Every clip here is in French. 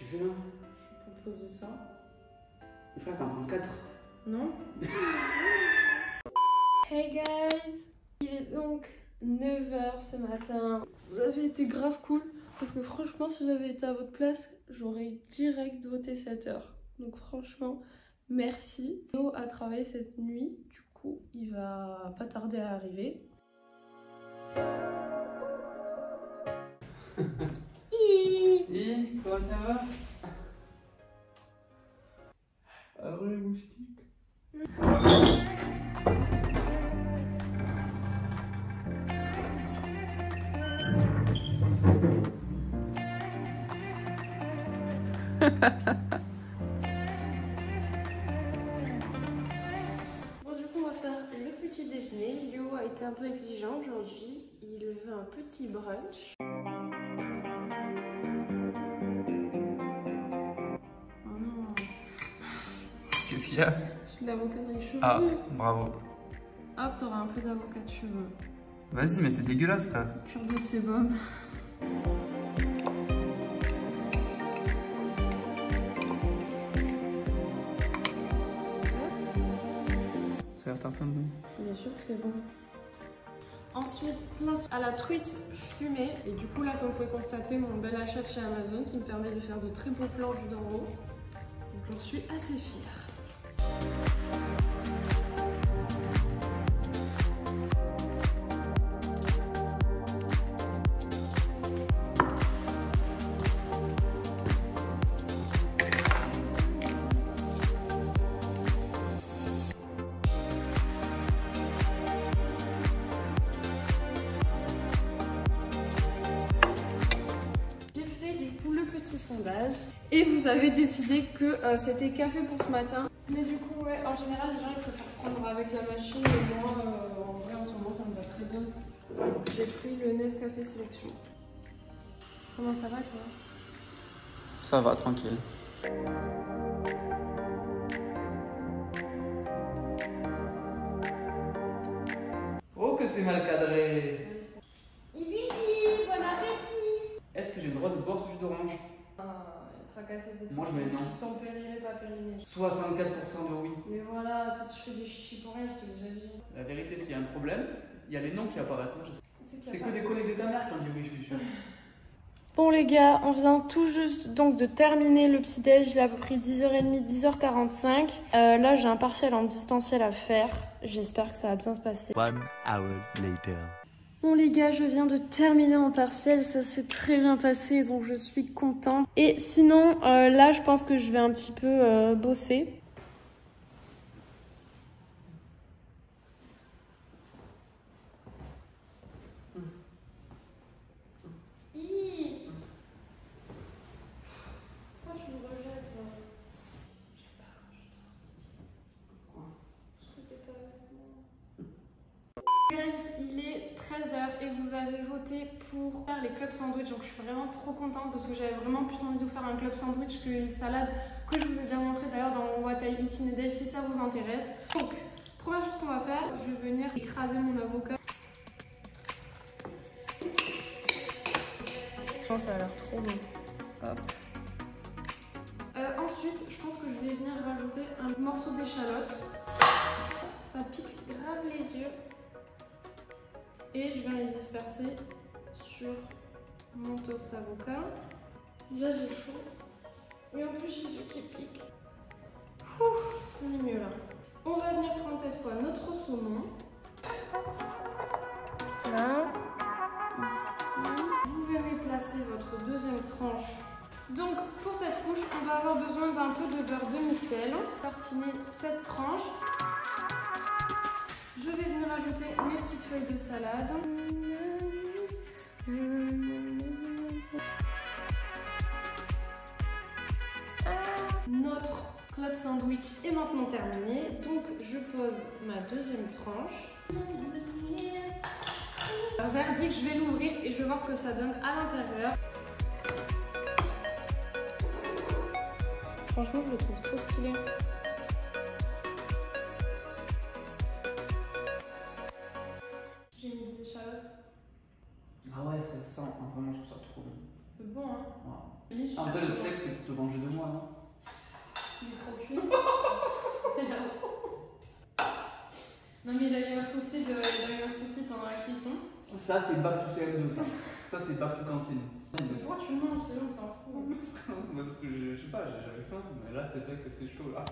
fais là? Je peux poser ça. Frère, t'en prends 4. Non. Hey guys, il est donc 9h ce matin. Vous avez été grave cool parce que franchement si j'avais été à votre place, j'aurais direct voté 7h. Donc franchement, merci. Léo a travaillé cette nuit, du coup il va pas tarder à arriver. Et comment ça va? Ah ouais, les moustiques. Bon du coup on va faire le petit déjeuner. Léo a été un peu exigeant aujourd'hui. Il veut un petit brunch. Qu'est-ce qu'il y a? J'ai de l'avocat dans les cheveux. Ah, bravo. Hop, t'auras un peu d'avocat de cheveux. Vas-y, mais c'est dégueulasse, frère. Pur de sébum. Ça a l'air tartin de bon. Bien sûr que c'est bon. Ensuite, place à la truite fumée. Et du coup, là, comme vous pouvez constater, mon bel achat de chez Amazon qui me permet de faire de très beaux plans vus d'en haut. Donc, j'en suis assez fière. Sondage et vous avez décidé que c'était café pour ce matin, mais du coup ouais, en général les gens ils préfèrent prendre avec la machine et moi en vrai en ce moment ça me va très bien. J'ai pris le Nescafé Sélection. Comment ça va toi? Ça va, tranquille. Oh que c'est mal cadré. Il lui dit bon appétit. Est-ce que j'ai le droit de boire ce jus d'orange? Moi je mets non. Qui sont périmés, pas périmés. 64% de oui. Mais voilà, tu fais des chichis pour rien, je te l'ai déjà dit. La vérité, s'il y a un problème, il y a les noms qui apparaissent. C'est que des collègues de ta mère qui ont dit oui, je suis sûr. Bon les gars, on vient tout juste donc de terminer le petit déj, il a à peu près 10h30, 10h45. Là j'ai un partiel en distanciel à faire, j'espère que ça va bien se passer. 1 hour later. Bon les gars, je viens de terminer mon partiel, ça s'est très bien passé donc je suis contente. Et sinon, là je pense que je vais un petit peu bosser. Pourquoi tu me rejettes là? J'aime pas quand je dors. Parce que t'es pas avec moi. Guys, il est 13h et vous avez voté pour faire les clubs sandwich, donc je suis vraiment trop contente parce que j'avais vraiment plus envie de vous faire un club sandwich qu'une salade que je vous ai déjà montré d'ailleurs dans mon What I Eat in a Day si ça vous intéresse. Donc, première chose qu'on va faire, je vais venir écraser mon avocat. Oh, ça a l'air trop bon. Hop. Ensuite, je pense que je vais venir rajouter un morceau d'échalote. Ça pique grave les yeux. Et je viens les disperser sur mon toast avocat. Déjà j'ai chaud. Et en plus j'ai les yeux qui piquent. On est mieux là. On va venir prendre cette fois notre saumon. Là. Ici. Vous venez placer votre deuxième tranche. Donc pour cette couche, on va avoir besoin d'un peu de beurre demi-sel. Tartiner cette tranche. Je vais venir ajouter mes petites feuilles de salade. Notre club sandwich est maintenant terminé. Donc je pose ma deuxième tranche. Verdict, je vais l'ouvrir et je vais voir ce que ça donne à l'intérieur. Franchement, je le trouve trop stylé. J'ai mis des échalotes. Ah ouais, ça sent. Vraiment, je trouve ça trop bon. C'est bon, hein? Ouais. En vrai, le steak, c'est pour te venger de moi, non? Il est trop cuit. Non, mais il a eu un souci pendant la cuisson. Ça, c'est back to CM2, ça. Ça, c'est back to cantine. Pourquoi tu manges? C'est long, t'en fous. Parce que je sais pas, j'avais faim, mais là, c'est vrai que c'est chaud, là.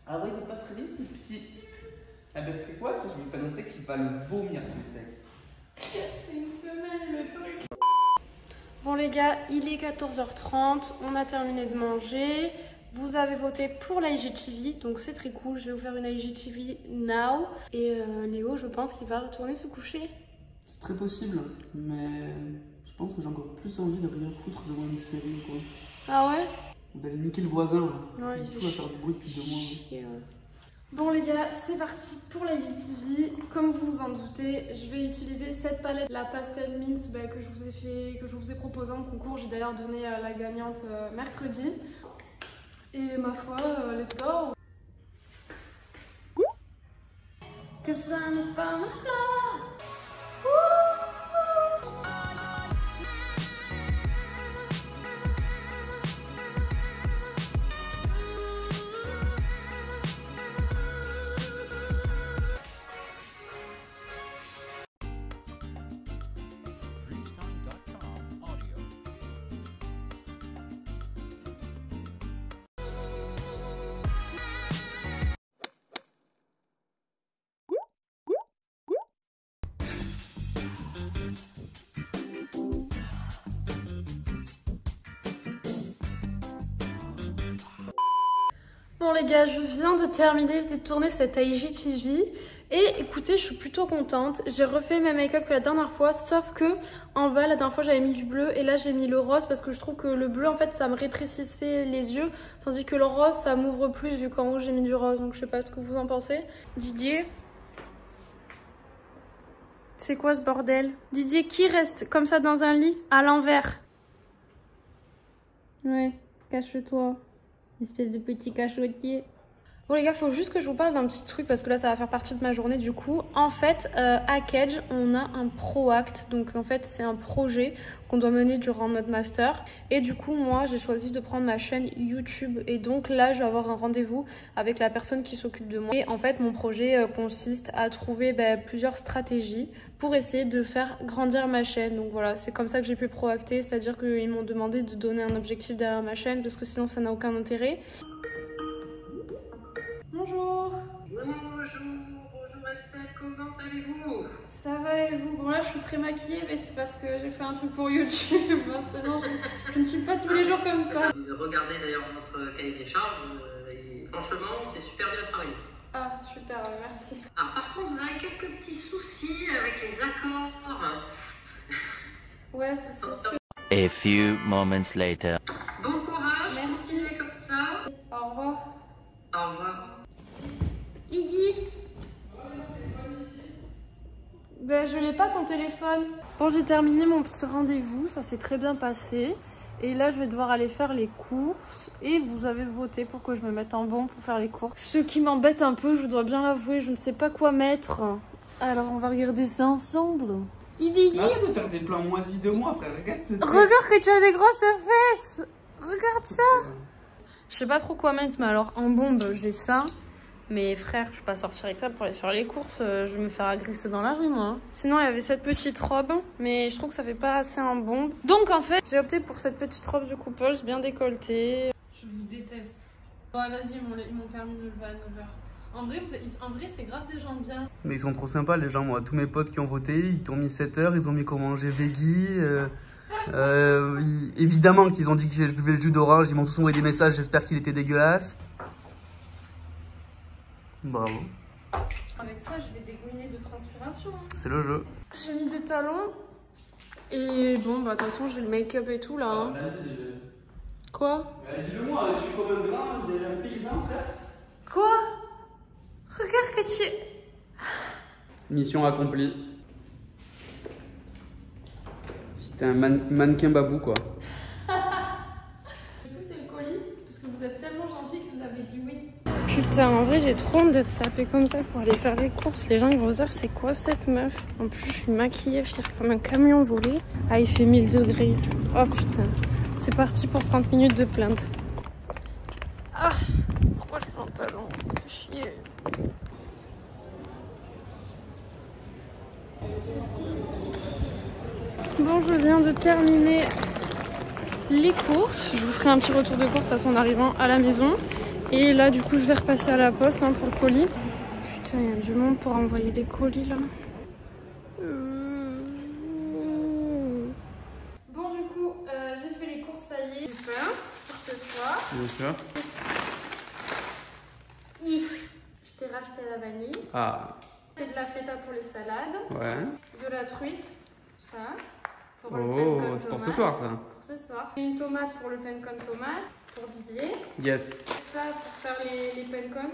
Ah ouais, il faut pas se réveiller, ce petit. Ah ben, c'est quoi? Je vais faire un steak qui va le vomir, ce steak. C'est une semaine, le truc. Bon les gars, il est 14h30, on a terminé de manger. Vous avez voté pour la IGTV, donc c'est très cool. Je vais vous faire une IGTV now. Et Léo, je pense qu'il va retourner se coucher. C'est très possible, mais je pense que j'ai encore plus envie de rien foutre devant une série, quoi. Ah ouais? Ou d'aller niquer le voisin. Ouais, il faut faire du bruit depuis 2 mois. Ouais. Bon les gars, c'est parti pour la IGTV. Comme vous vous en doutez, je vais utiliser cette palette, la Pastel Mint que je vous ai proposée en concours. J'ai d'ailleurs donné la gagnante mercredi. Et ma foi, let's go! Cause I'm from the floor. Bon les gars, je viens de terminer de tourner cette IGTV et écoutez, je suis plutôt contente. J'ai refait le même make-up que la dernière fois, sauf que en bas, la dernière fois j'avais mis du bleu et là j'ai mis le rose parce que je trouve que le bleu en fait ça me rétrécissait les yeux, tandis que le rose ça m'ouvre plus vu qu'en haut j'ai mis du rose, donc je sais pas ce que vous en pensez. Didier, c'est quoi ce bordel? Didier, qui reste comme ça dans un lit à l'envers? Ouais, cache-toi. Espèce de petit cachotier. Bon les gars, faut juste que je vous parle d'un petit truc parce que là ça va faire partie de ma journée du coup. En fait, à Kedge, on a un ProAct. Donc en fait, c'est un projet qu'on doit mener durant notre master. Et du coup, moi, j'ai choisi de prendre ma chaîne YouTube. Et donc là, je vais avoir un rendez-vous avec la personne qui s'occupe de moi. Et en fait, mon projet consiste à trouver plusieurs stratégies pour essayer de faire grandir ma chaîne. Donc voilà, c'est comme ça que j'ai pu proacter. C'est-à-dire qu'ils m'ont demandé de donner un objectif derrière ma chaîne parce que sinon, ça n'a aucun intérêt. Bonjour. Bonjour Estelle, comment allez-vous? Ça va et vous? Bon là je suis très maquillée mais c'est parce que j'ai fait un truc pour YouTube, sinon je ne suis pas tous les jours comme ça. Regardez d'ailleurs notre cahier des charges, et franchement c'est super bien travaillé. Ah super, merci. Ah, par contre vous avez quelques petits soucis avec les accords. Ouais c'est ça. A few moments later. Bon courage, merci. continuez comme ça. Au revoir. Au revoir. Iggy. Je l'ai pas ton téléphone. Bon j'ai terminé mon petit rendez-vous, ça s'est très bien passé. Et là je vais devoir aller faire les courses. Et vous avez voté pour que je me mette en bon pour faire les courses. Ce qui m'embête un peu, je dois bien l'avouer, je ne sais pas quoi mettre. Alors on va regarder ça ensemble. Ivy, arrête de faire des plans moisis de moi, frère. Regarde que tu as des grosses fesses. Regarde ça. Je sais pas trop quoi mettre, mais alors en bombe j'ai ça. Mais frère, je vais pas sortir avec ça pour aller faire les courses, je vais me faire agresser dans la rue moi. Sinon il y avait cette petite robe, mais je trouve que ça fait pas assez en bombe. Donc en fait, j'ai opté pour cette petite robe de coupeuse bien décolletée. Je vous déteste. Ouais vas-y, ils m'ont permis de me lever à 9h. En vrai c'est grave des gens bien. Mais ils sont trop sympas les gens, moi. Tous mes potes qui ont voté, ils t'ont mis 7h, ils ont mis comment manger veggie. Évidemment qu'ils ont dit que je buvais le jus d'orange, ils m'ont tous envoyé des messages, j'espère qu'il était dégueulasse. Bravo. Avec ça, je vais dégouiner de transpiration. C'est le jeu. J'ai mis des talons. Et bon, de toute façon, j'ai le make-up et tout là. Hein. Quoi? Dis-le moi, je suis comme un grand, j'ai un paysan, frère. Quoi? Regarde que tu... Mission accomplie. J'étais un mannequin babou, quoi. J'ai poussé le colis parce que vous êtes tellement gentil que vous avez dit oui. Putain. Putain, en vrai, j'ai trop honte d'être sapée comme ça pour aller faire les courses. Les gens, ils vont se dire, c'est quoi cette meuf? En plus, je suis maquillée, fière comme un camion volé. Ah, il fait 1000 degrés. Oh putain. C'est parti pour 30 minutes de plainte. Ah, pourquoi je suis en talon? Chier. Bon, je viens de terminer les courses. Je vous ferai un petit retour de course à son arrivant à la maison. Et là, du coup, je vais repasser à la poste pour le colis. Putain, il y a du monde pour envoyer les colis là. Bon, du coup, j'ai fait les courses, ça y est. Du pain pour ce soir. Bien sûr. Je t'ai racheté la vanille. Ah. C'est de la feta pour les salades. Ouais. De la truite. Ça. Pour Oh, c'est pour ce soir ça. Pour ce soir. Une tomate pour le pencon tomate. Pour Didier. Yes. Ça pour faire les pencon.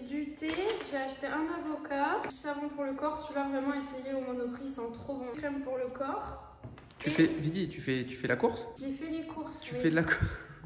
Du thé, j'ai acheté un avocat. Du savon pour le corps. Celui-là, vraiment essayé au Monoprix, c'est trop bon. Crème pour le corps. Vidi, tu fais la course? J'ai fait les courses. Tu fais de la course?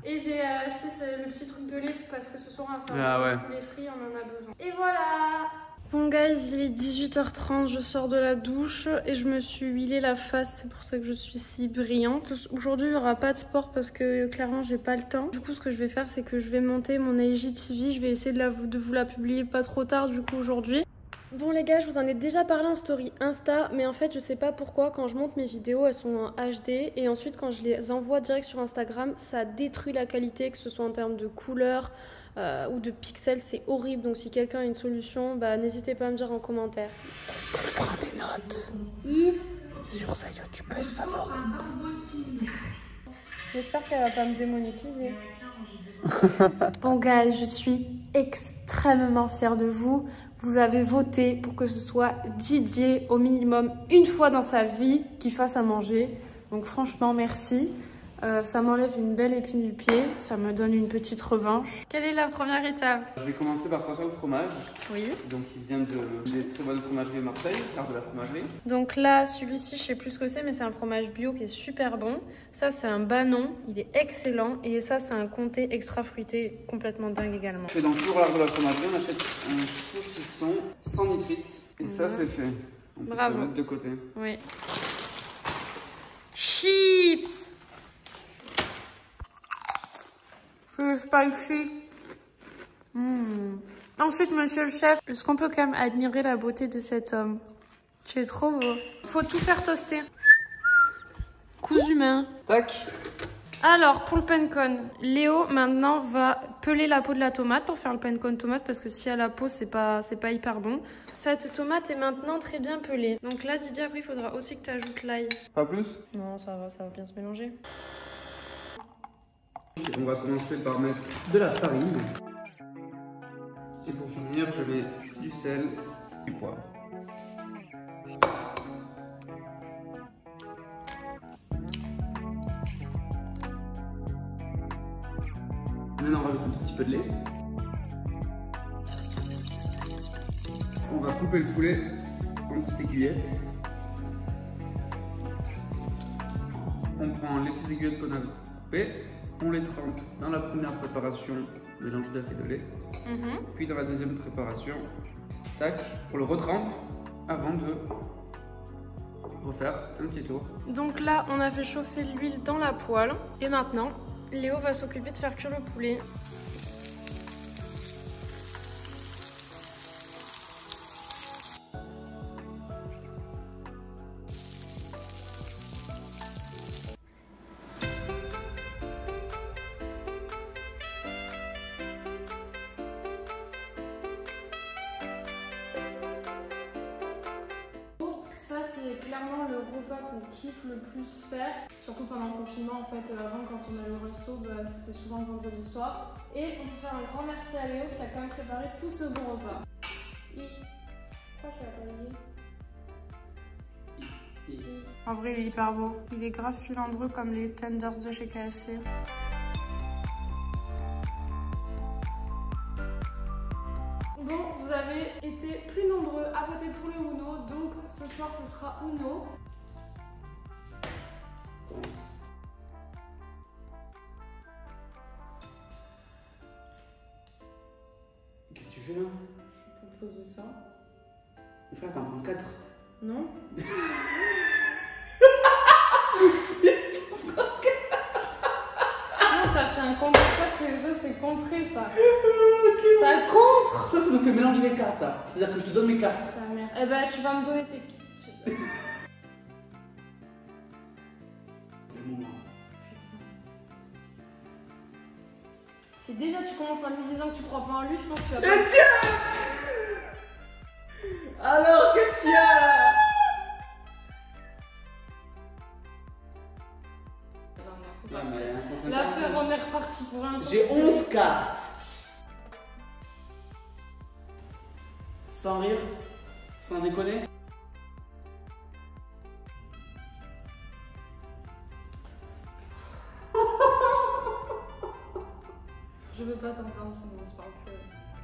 Et j'ai acheté le petit truc de lait parce que ce soir, on va faire les fruits, on en a besoin. Et voilà! Bon guys, il est 18h30, je sors de la douche et je me suis huilé la face, c'est pour ça que je suis si brillante. Aujourd'hui, il n'y aura pas de sport parce que clairement, j'ai pas le temps. Du coup, ce que je vais faire, c'est que je vais monter mon IGTV, je vais essayer de vous la publier pas trop tard du coup aujourd'hui. Bon les gars, je vous en ai déjà parlé en story Insta, mais en fait je sais pas pourquoi quand je monte mes vidéos elles sont en HD et ensuite quand je les envoie direct sur Instagram ça détruit la qualité, que ce soit en termes de couleur ou de pixels, c'est horrible. Donc si quelqu'un a une solution, bah n'hésitez pas à me dire en commentaire. Est-ce qu'elle prend des notes sur sa youtubeuse favorite? J'espère qu'elle va pas me démonétiser. Bon guys, je suis extrêmement fière de vous. Vous avez voté pour que ce soit Didier au minimum une fois dans sa vie qui fasse à manger. Donc franchement, merci. Ça m'enlève une belle épine du pied. Ça me donne une petite revanche. Quelle est la première étape? Je vais commencer par sortir le fromage. Oui. Donc il vient des très bonnes fromageries de Marseille, l'art de la fromagerie. Donc là, celui-ci, je sais plus ce que c'est, mais c'est un fromage bio qui est super bon. Ça, c'est un Banon, il est excellent. Et ça, c'est un comté extra fruité, complètement dingue également. Et donc toujours l'art de la fromagerie, on achète un saucisson sans nitrite. Et ça, c'est fait. On peut Bravo. le mettre de côté. Oui. Chips. C'est spicy. Ensuite, monsieur le chef, est-ce qu'on peut quand même admirer la beauté de cet homme? Tu es trop beau. Faut tout faire toaster. Cousu main. Tac. Alors, pour le pencon, Léo maintenant va peler la peau de la tomate pour faire le pencon tomate parce que si à la peau, c'est pas hyper bon. Cette tomate est maintenant très bien pelée. Donc là, Didier, après, il faudra aussi que tu ajoutes l'ail. Pas plus? Non, ça va bien se mélanger. On va commencer par mettre de la farine. Et pour finir, je mets du sel, du poivre. Maintenant, on rajoute un petit peu de lait. On va couper le poulet en petites aiguillettes. On prend les petites aiguillettes qu'on a coupées. On les trempe dans la première préparation, mélange d'œuf et de lait. Puis dans la deuxième préparation, tac, on le retrempe avant de refaire un petit tour. Donc là, on a fait chauffer l'huile dans la poêle. Et maintenant, Léo va s'occuper de faire cuire le poulet. Clairement le repas qu'on kiffe le plus faire, surtout pendant le confinement en fait. Avant, quand on allait au resto, c'était souvent le vendredi soir. Et on peut faire un grand merci à Léo qui a quand même préparé tout ce bon repas. Pourquoi je l'ai pas dit? En vrai, il est hyper beau. Il est grave filandreux comme les tenders de chez KFC. Bon, vous avez été plus nombreux à voter pour le Uno, donc ce soir ce sera Uno. Qu'est-ce que tu fais là? Je peux poser ça. Mais frère, t'en prends 4. Non? Non, ça c'est un contre. Ça c'est contré ça. Okay. Ça contre. Ça nous fait mélanger les cartes ça. C'est-à-dire que je te donne mes cartes. Ta mère. Eh ben tu vas me donner tes cartes. C'est le moment. Si déjà tu commences en me disant que tu crois pas en lui, je pense que tu vas pas. Et tiens! Alors, qu'est-ce qu'il y a là? Là, frère, on est reparti pour un tour. J'ai 11 cartes. Sans rire, sans déconner. Je veux pas t'entendre, sinon on se parle plus.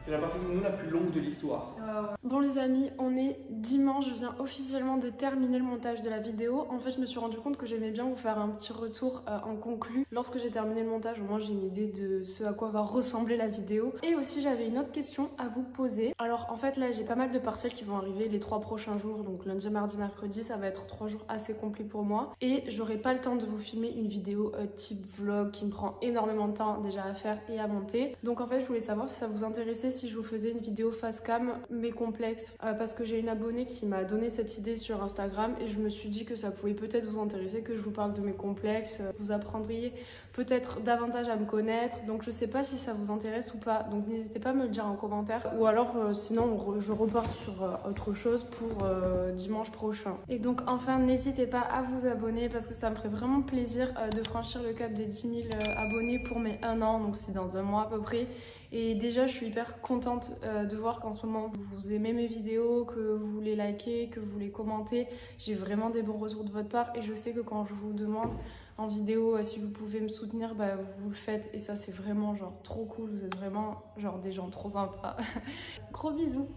C'est la partie de nous la plus longue de l'histoire. Bon les amis, on est dimanche, je viens officiellement de terminer le montage de la vidéo. En fait je me suis rendu compte que j'aimais bien vous faire un petit retour en conclu. Lorsque j'ai terminé le montage, au moins j'ai une idée de ce à quoi va ressembler la vidéo. Et aussi j'avais une autre question à vous poser. Alors en fait là j'ai pas mal de partiels qui vont arriver les 3 prochains jours. Donc lundi, mardi, mercredi, ça va être 3 jours assez complets pour moi. Et j'aurai pas le temps de vous filmer une vidéo type vlog qui me prend énormément de temps déjà à faire et à monter. Donc en fait je voulais savoir si ça vous intéressait si je vous faisais une vidéo face cam mes complexes parce que j'ai une abonnée qui m'a donné cette idée sur Instagram et je me suis dit que ça pouvait peut-être vous intéresser que je vous parle de mes complexes, vous apprendriez peut-être davantage à me connaître, donc je sais pas si ça vous intéresse ou pas, donc n'hésitez pas à me le dire en commentaire ou alors sinon je repars sur autre chose pour dimanche prochain. Et donc enfin n'hésitez pas à vous abonner parce que ça me ferait vraiment plaisir de franchir le cap des 10 000 abonnés pour mes 1 an, donc c'est dans un mois à peu près. Et déjà je suis hyper contente de voir qu'en ce moment vous aimez mes vidéos, que vous les likez, que vous les commentez. J'ai vraiment des bons retours de votre part et je sais que quand je vous demande en vidéo si vous pouvez me soutenir, bah vous le faites et ça c'est vraiment genre trop cool, vous êtes vraiment genre des gens trop sympas. Gros bisous.